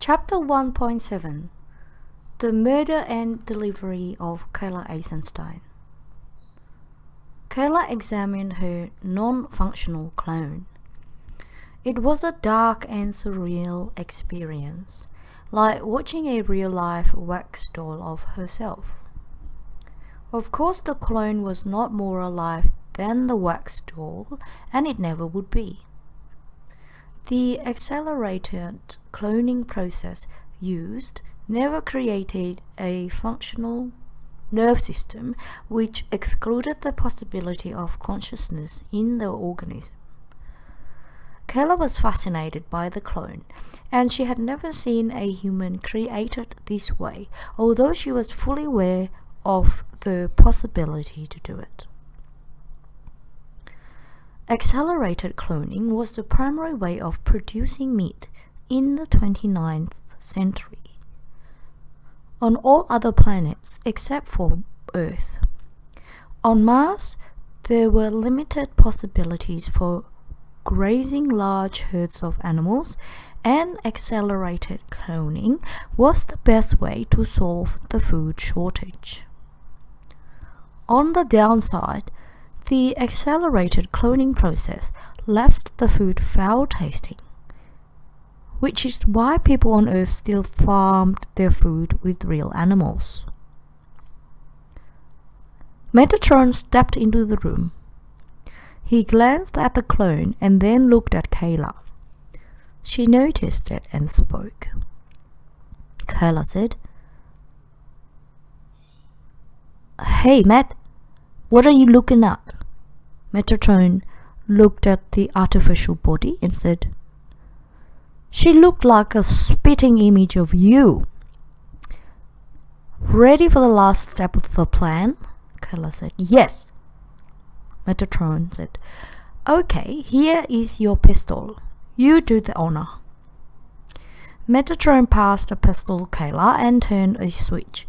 Chapter 1.7 The Murder and Delivery of Keila Eisenstein. Keila examined her non-functional clone. It was a dark and surreal experience, like watching a real-life wax doll of herself. Of course, the clone was not more alive than the wax doll, and it never would be. The accelerated cloning process used never created a functional nerve system which excluded the possibility of consciousness in the organism. Keila was fascinated by the clone, and she had never seen a human created this way, although she was fully aware of the possibility to do it. Accelerated cloning was the primary way of producing meat in the 29th century on all other planets except for Earth. On Mars, there were limited possibilities for grazing large herds of animals, and accelerated cloning was the best way to solve the food shortage. On the downside, the accelerated cloning process left the food foul-tasting, which is why people on Earth still farmed their food with real animals. Metatron stepped into the room. He glanced at the clone and then looked at Keila. She noticed it and spoke. Keila said, "Hey, Matt, what are you looking at?" Metatron looked at the artificial body and said, "She looked like a spitting image of you." "Ready for the last step of the plan?" Keila said. "Yes." Metatron said, "Okay, here is your pistol. You do the honor." Metatron passed the pistol to Keila and turned a switch,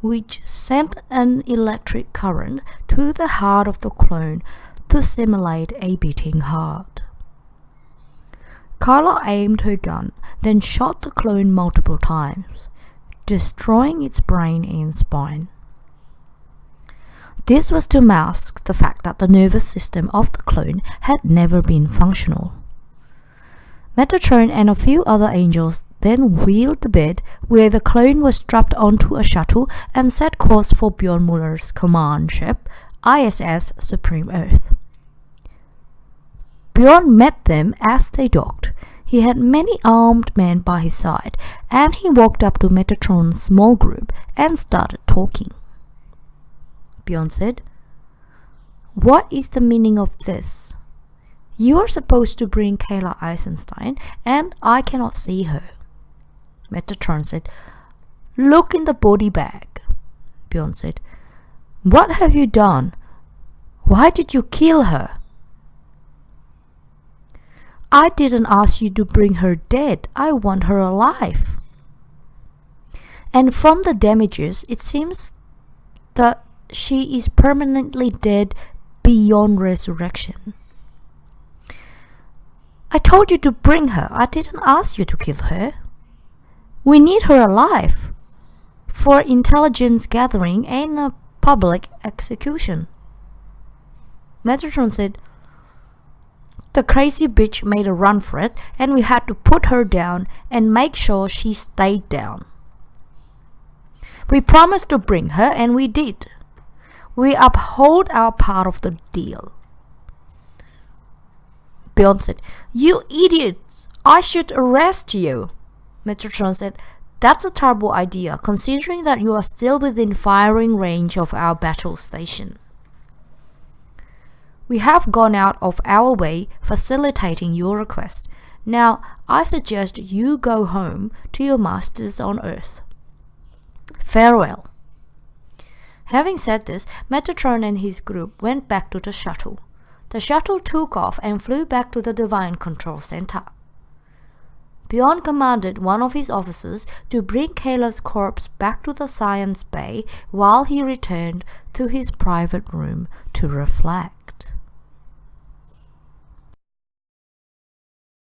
which sent an electric current to the heart of the clone to simulate a beating heart. Keila aimed her gun, then shot the clone multiple times, destroying its brain and spine. This was to mask the fact that the nervous system of the clone had never been functional. Metatron and a few other angels then wheeled the bed where the clone was strapped onto a shuttle and set course for Bjorn Muller's command ship, ISS Supreme Earth. Bjorn met them as they docked. He had many armed men by his side, and he walked up to Metatron's small group and started talking. Bjorn said, "What is the meaning of this? You are supposed to bring Keila Eisenstein, and I cannot see her." Metatron said, "Look in the body bag." Bjorn said, "What have you done? Why did you kill her?" "I didn't ask you to bring her dead. I want her alive. And from the damages, it seems that she is permanently dead beyond resurrection." "I told you to bring her. I didn't ask you to kill her. We need her alive for intelligence gathering and a public execution." Metatron said, "The crazy bitch made a run for it, and we had to put her down and make sure she stayed down. We promised to bring her, and we did. We uphold our part of the deal." Bjorn said, "You idiots! I should arrest you." Metatron said, "That's a terrible idea, considering that you are still within firing range of our battle station. We have gone out of our way facilitating your request. Now, I suggest you go home to your masters on Earth. Farewell." Having said this, Metatron and his group went back to the shuttle. The shuttle took off and flew back to the Divine Control Center. Bjorn commanded one of his officers to bring Keila's corpse back to the science bay while he returned to his private room to reflect.